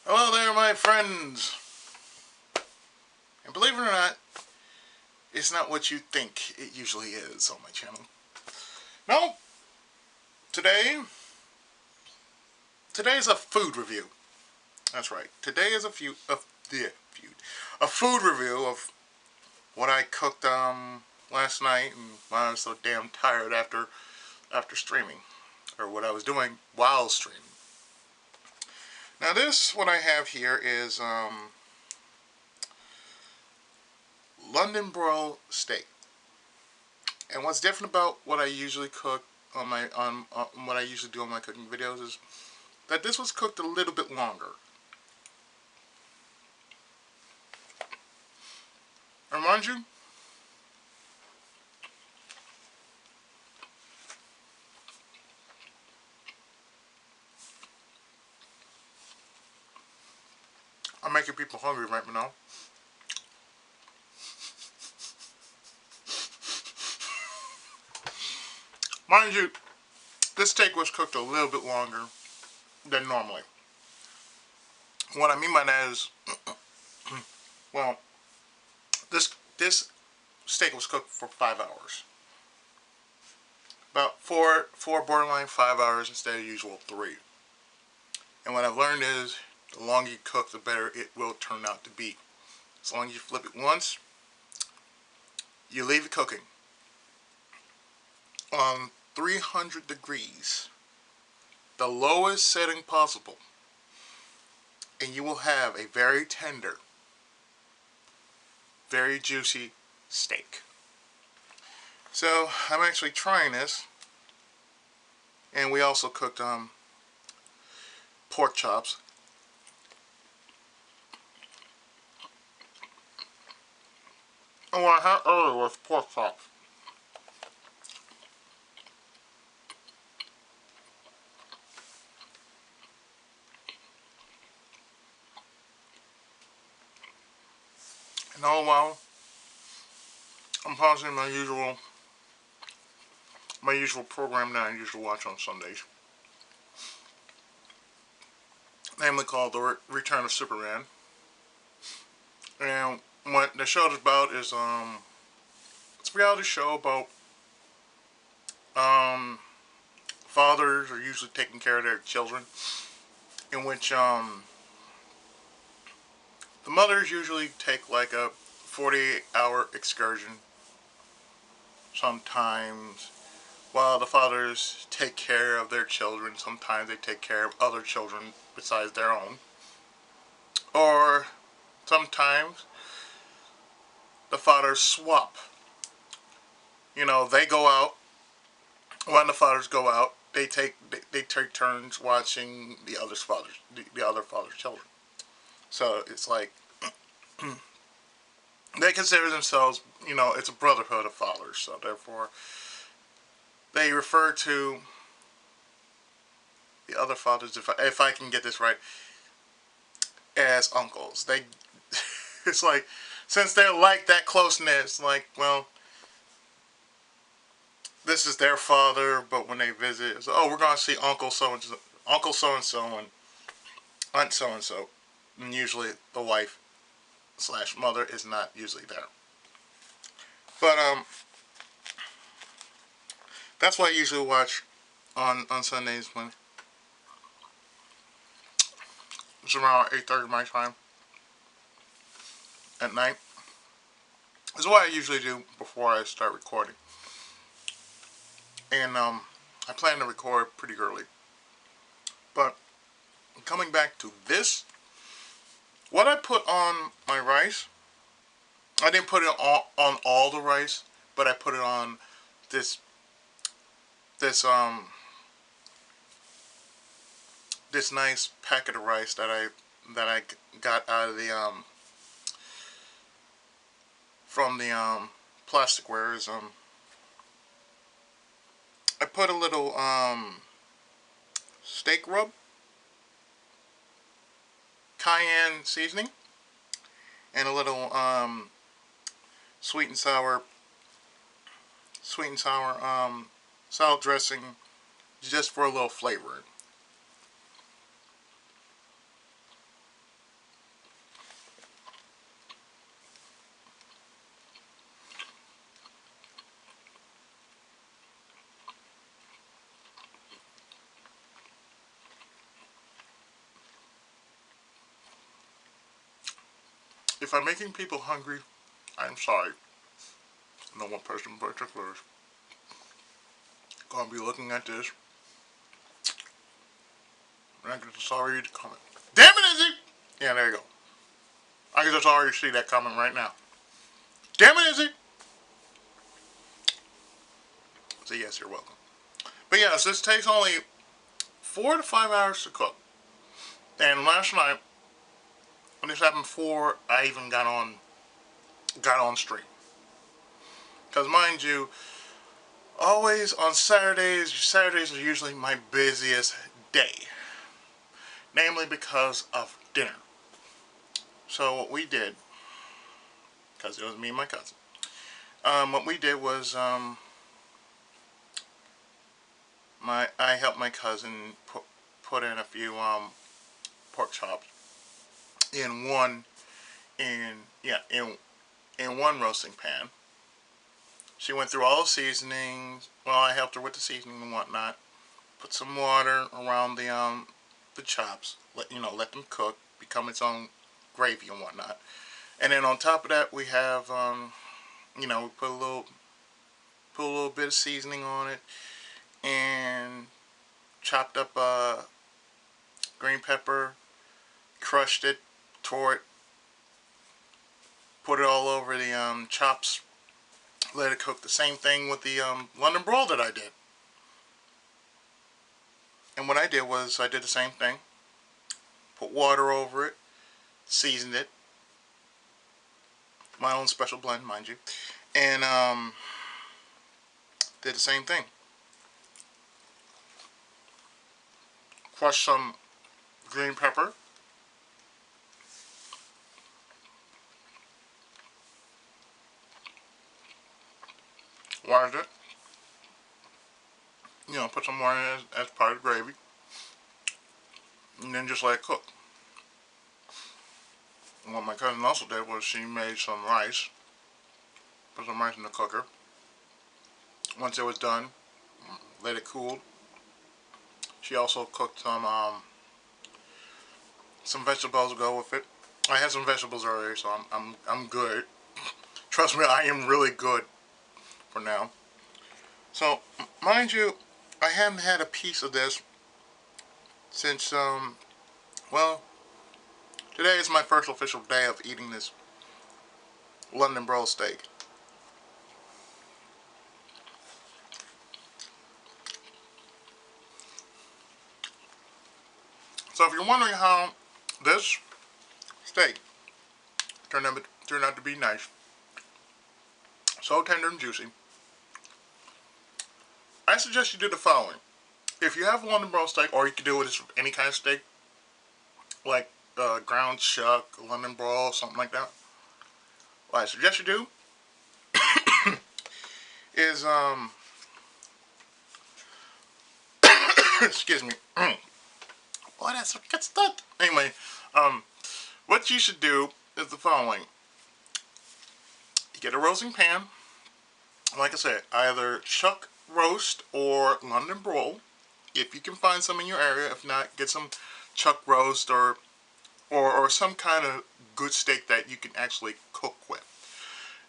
Hello there, my friends. And believe it or not, it's not what you think it usually is on my channel. No, today, today's a food review. That's right. Today is a food review of what I cooked last night, and why I was so damn tired after streaming, or what I was doing while streaming. Now this, what I have here is London broil steak. And what's different about what I usually cook on what I usually do on my cooking videos is that this was cooked a little bit longer. And mind you, I'm making people hungry right now. Mind you, this steak was cooked a little bit longer than normally. What I mean by that is, well, this steak was cooked for 5 hours. About four borderline 5 hours instead of usual 3. And what I've learned is, the longer you cook, the better it will turn out to be. As long as you flip it once, you leave it cooking on 300 degrees, the lowest setting possible, and you will have a very tender, very juicy steak. So I'm actually trying this, and we also cooked pork chops. And what I had earlier was pork chops. And all the while, I'm pausing my usual program that I usually watch on Sundays, namely called The Return of Superman. And what the show is about is it's a reality show about fathers are usually taking care of their children, in which the mothers usually take like a 48-hour excursion sometimes, while the fathers take care of their children. Sometimes they take care of other children besides their own. Or sometimes the fathers swap. You know, they go out. When the fathers go out, they take turns watching the other father's children. So it's like they consider themselves, you know, it's a brotherhood of fathers. So therefore, they refer to the other fathers, if I can get this right, as uncles. They, it's like, since they're like that closeness, like, well, this is their father, but when they visit, it's, oh, we're gonna see Uncle so and so, and Aunt so and so, and usually the wife / mother is not usually there. But that's what I usually watch on Sundays when it's around 8:30 my time at night. This is what I usually do before I start recording. And I plan to record pretty early. But coming back to this, what I put on my rice, I didn't put it on all the rice, but I put it on this this this nice packet of rice that I got out of the from the plasticware. Is I put a little steak rub, cayenne seasoning, and a little sweet and sour salad dressing, just for a little flavoring. if I'm making people hungry, I'm sorry. No one person in particular is going to be looking at this. And I can just already read the comment. Damn it, Izzy! Yeah, there you go. I can just already see that comment right now. Damn it, Izzy! So yes, you're welcome. But yes, this takes only 4 to 5 hours to cook. And last night, when this happened before I even got on stream. Because mind you, always on Saturdays are usually my busiest day. Namely because of dinner. So what we did, because it was me and my cousin, what we did was I helped my cousin put in a few pork chops in one in one roasting pan. She went through all the seasonings. Well, I helped her with the seasoning and whatnot. Put some water around the chops. Let them cook, become its own gravy and whatnot. And then on top of that, we have we put a little bit of seasoning on it, and chopped up green pepper, crushed it, tore it, put it all over the chops, let it cook. The same thing with the London Broil that I did. And what I did was I did the same thing, put water over it, seasoned it, my own special blend, mind you, and did the same thing. Crushed some green pepper, watered it, put some more in as part of the gravy, and then just let it cook. And what my cousin also did was she made some rice, put some rice in the cooker. Once it was done, let it cool. She also cooked some vegetables to go with it. I had some vegetables earlier, so I'm good. Trust me, I am really good for now. So, mind you, I hadn't had a piece of this since well, today is my first official day of eating this London Broil steak. So if you're wondering how this steak turned out to be nice, so tender and juicy, I suggest you do the following. If you have London Broil steak, or you can do it with any kind of steak, like ground chuck, London Broil, something like that, what I suggest you do is excuse me. Boy, that's what gets stuck. Anyway, what you should do is the following. You get a roasting pan. Like I said, either chuck roast or London Broil, if you can find some in your area. If not, get some chuck roast or some kind of good steak that you can actually cook with.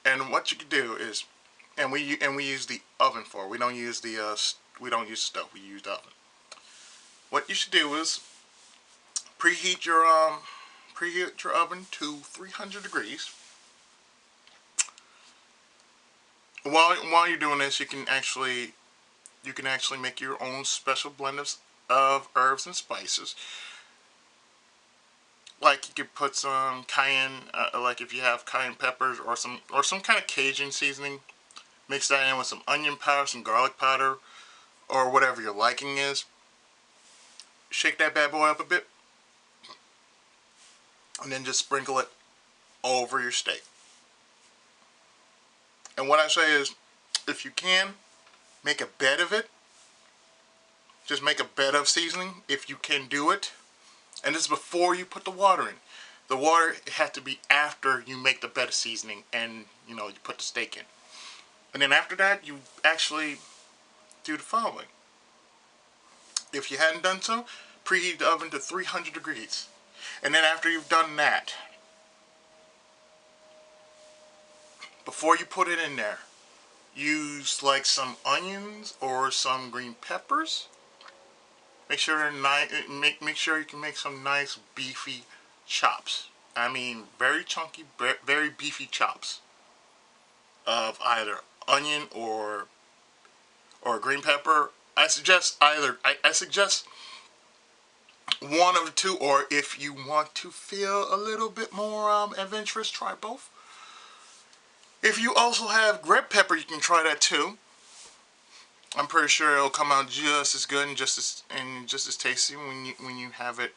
And what you can do is, and we use the oven for. We don't use the stove. We use the oven. What you should do is preheat your oven to 300 degrees. While you're doing this, you can actually make your own special blend of herbs and spices. Like you could put some cayenne, like if you have cayenne peppers or some kind of Cajun seasoning. Mix that in with some onion powder, some garlic powder, or whatever your liking is. Shake that bad boy up a bit, and then just sprinkle it over your steak. And what I say is, if you can, make a bed of it. Just make a bed of seasoning if you can do it. And this is before you put the water in. The water has to be after you make the bed of seasoning and you put the steak in. And then after that, you actually do the following. If you hadn't done so, preheat the oven to 300 degrees. And then after you've done that, before you put it in there, use like some onions or some green peppers. Make sure they're nice. Make sure you can make some nice beefy chops. I mean, very chunky, very beefy chops of either onion or green pepper. I suggest either. I suggest one of the two, or if you want to feel a little bit more adventurous, try both. If you also have red pepper, you can try that too. I'm pretty sure it'll come out just as good and just as tasty when you have it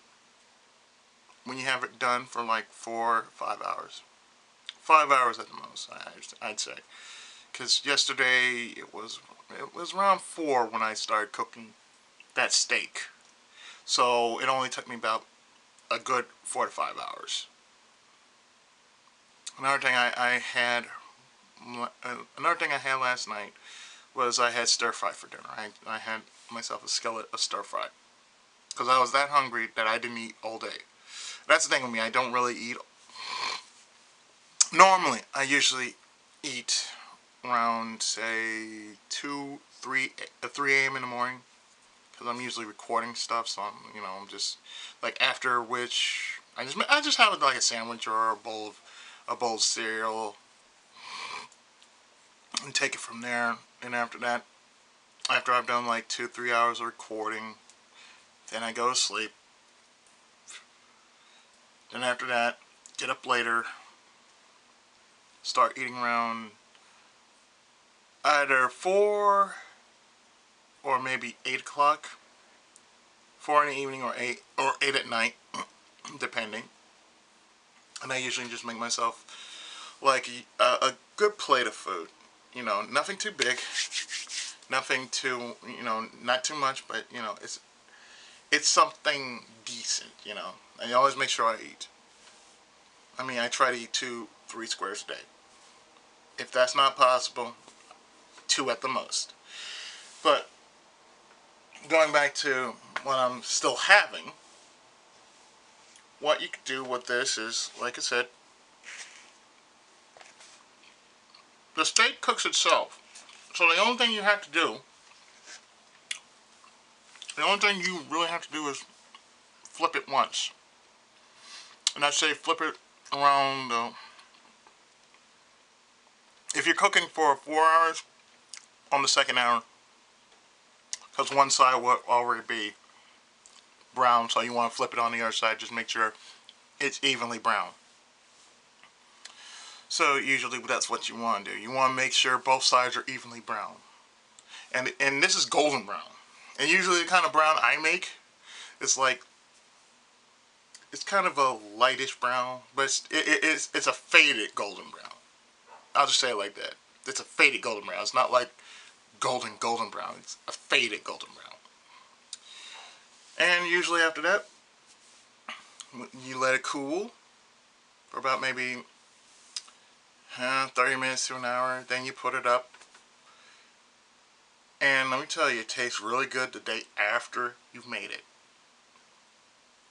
done for like 4 or 5 hours. 5 hours at the most, I'd say. Because yesterday it was around 4 when I started cooking that steak. So it only took me about a good 4 to 5 hours. Another thing I had last night was I had stir fry for dinner. I had myself a skillet of stir fry because I was that hungry that I didn't eat all day. That's the thing with me. I don't really eat. Normally, I usually eat around say 3 a.m. in the morning because I'm usually recording stuff. So I'm just like after which I just have like a sandwich or a bowl of cereal and take it from there. And after that, after I've done like 2-3 hours of recording, then I go to sleep. Then after that, get up later, start eating around either 4 or maybe 8 o'clock. 4 in the evening or 8 at night, depending. And I usually just make myself like a good plate of food. Nothing too big, nothing too, not too much, but it's something decent. I always make sure I eat. I mean, I try to eat 2-3 squares a day. If that's not possible, 2 at the most. But going back to what I'm still having, what you could do with this is, like I said, the steak cooks itself. So the only thing you really have to do is flip it once. And I say flip it around, if you're cooking for 4 hours, on the second hour, because one side will already be brown, so you want to flip it on the other side, just make sure it's evenly brown. So usually that's what you want to do. You want to make sure both sides are evenly brown. And this is golden brown. And usually the kind of brown I make is like, it's kind of a lightish brown, but it's a faded golden brown. I'll just say it like that. It's a faded golden brown. It's not like golden brown. It's a faded golden brown. And usually after that, you let it cool for about maybe 30 minutes to an hour. Then you put it up. And let me tell you, it tastes really good the day after you've made it.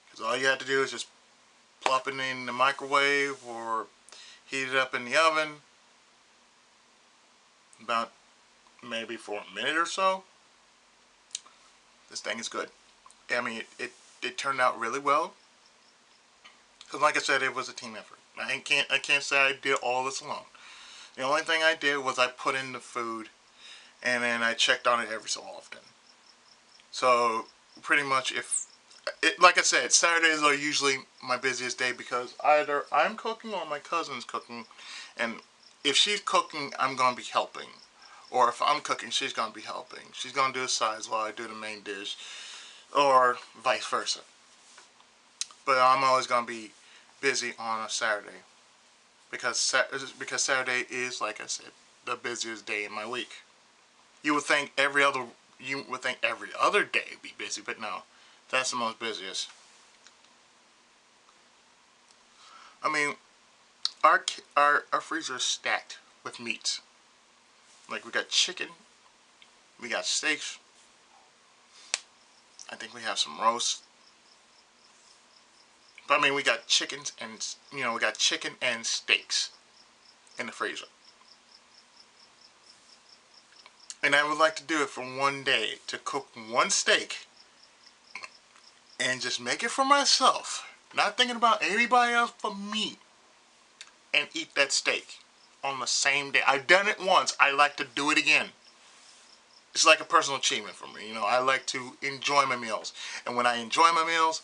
Because all you have to do is just plop it in the microwave or heat it up in the oven. About maybe for a minute or so. This thing is good. I mean, it turned out really well. Because like I said, it was a team effort. I can't say I did all this alone. The only thing I did was I put in the food and then I checked on it every so often. So pretty much like I said, Saturdays are usually my busiest day because either I'm cooking or my cousin's cooking, and if she's cooking, I'm going to be helping. Or if I'm cooking, she's going to be helping. She's going to do the sides while I do the main dish, or vice versa. But I'm always going to be busy on a Saturday because Saturday is, like I said, the busiest day in my week. You would think every other day would be busy, but no, that's the most busiest. I mean, our freezer is stacked with meats. Like we got chicken, we got steaks. I think we have some roast. But I mean, we got chicken and steaks in the freezer. And I would like to do it for one day, to cook one steak and just make it for myself, not thinking about anybody else but me, and eat that steak on the same day. I've done it once. I like to do it again. It's like a personal achievement for me. You know, I like to enjoy my meals. And when I enjoy my meals,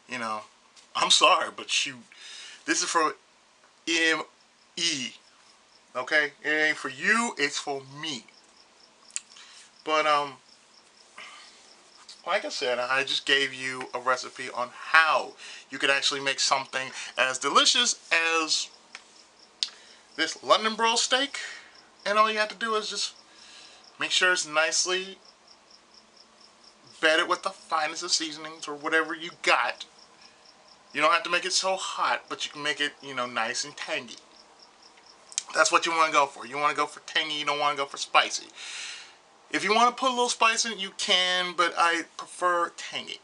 you know, I'm sorry, but shoot, this is for ME. Okay? It ain't for you, it's for me. But, like I said, I just gave you a recipe on how you could actually make something as delicious as this London broil steak. And all you have to do is just make sure it's nicely bedded with the finest of seasonings or whatever you got. You don't have to make it so hot, but you can make it, you know, nice and tangy. That's what you want to go for. You want to go for tangy, you don't want to go for spicy. If you want to put a little spice in it, you can, but I prefer tangy.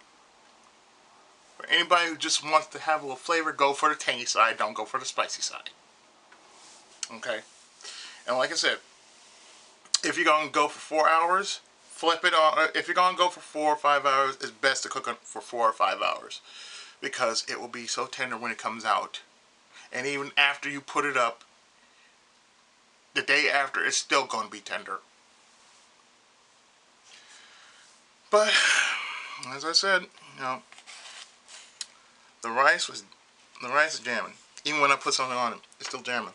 For anybody who just wants to have a little flavor, go for the tangy side, don't go for the spicy side. Okay? And like I said, if you're going to go for 4 hours, flip it on. If you're going to go for 4 or 5 hours, it's best to cook it for 4 or 5 hours. Because it will be so tender when it comes out. And even after you put it up, the day after, it's still going to be tender. But, as I said, you know, the rice is jamming. Even when I put something on it, it's still jamming.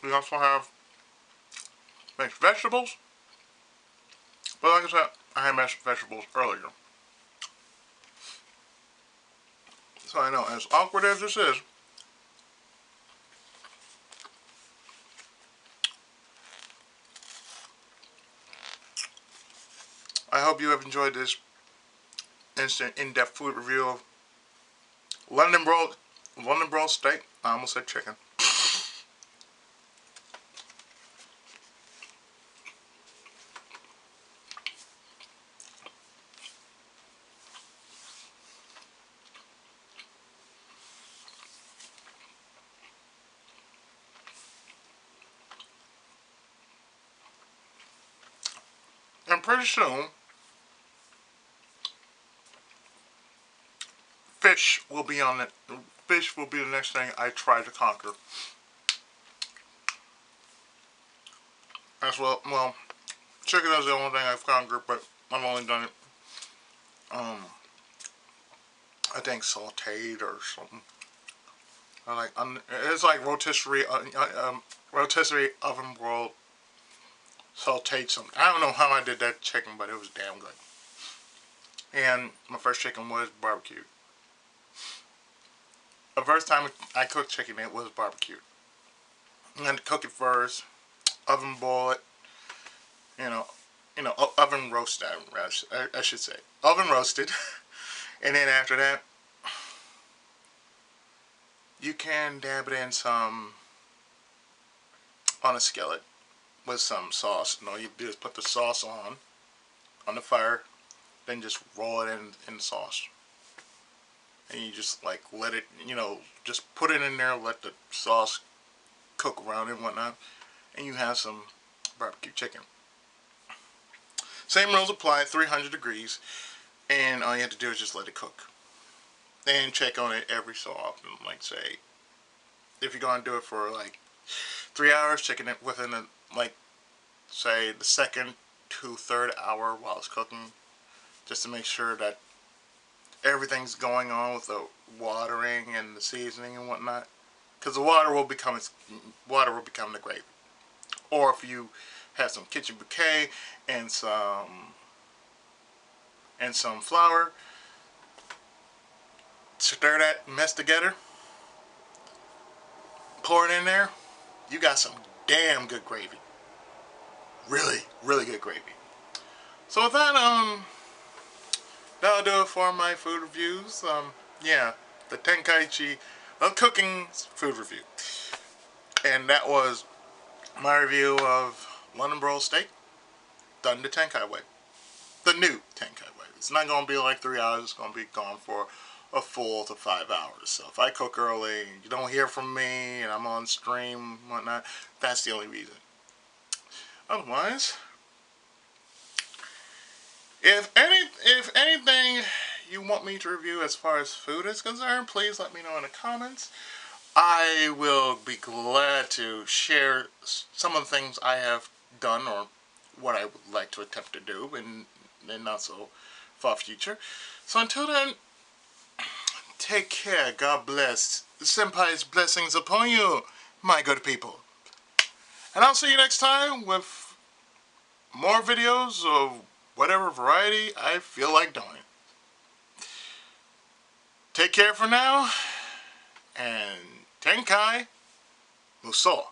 We also have mixed vegetables. But like I said, I had mashed vegetables earlier. So I know, as awkward as this is, I hope you have enjoyed this instant, in-depth food review of London broil steak. I almost said chicken. And pretty soon, fish will be on it. Fish will be the next thing I try to conquer. As well, chicken is the only thing I've conquered, but I've only done it, I think sauteed or something. It's like rotisserie oven broiled sauteed something. I don't know how I did that chicken, but it was damn good. And my first chicken was barbecued. The first time I cooked chicken, it was barbecued. I had to cook it first, oven boil it, oven roast that, I should say. Oven roasted. And then after that, you can dab it in some, on a skillet, with some sauce. And all you do is put the sauce on the fire, then just roll it in the sauce. And you just like let it, just put it in there, let the sauce cook around it and whatnot, and you have some barbecue chicken. Same rules apply, 300 degrees, and all you have to do is just let it cook. And check on it every so often, like say, if you're going to do it for like 3 hours, checking it within say the second to third hour while it's cooking, just to make sure that everything's going on with the watering and the seasoning and whatnot, because the water will become the gravy. Or if you have some kitchen bouquet and some flour, stir that mess together, pour it in there, you got some damn good gravy. Really, really good gravy. So with that, that'll do it for my food reviews. Yeah, the Tenkaichi of cooking food review. And that was my review of London broil steak done the Tenkai way. The new Tenkai way. It's not going to be like 3 hours. It's going to be gone for a 4 to 5 hours. So if I cook early and you don't hear from me and I'm on stream and whatnot, that's the only reason. Otherwise, if anything you want me to review as far as food is concerned, please let me know in the comments. I will be glad to share some of the things I have done or what I would like to attempt to do in the not so far future. So until then, take care. God bless. Senpai's blessings upon you, my good people. And I'll see you next time with more videos of whatever variety I feel like doing. Take care for now, and Tenkai Muso.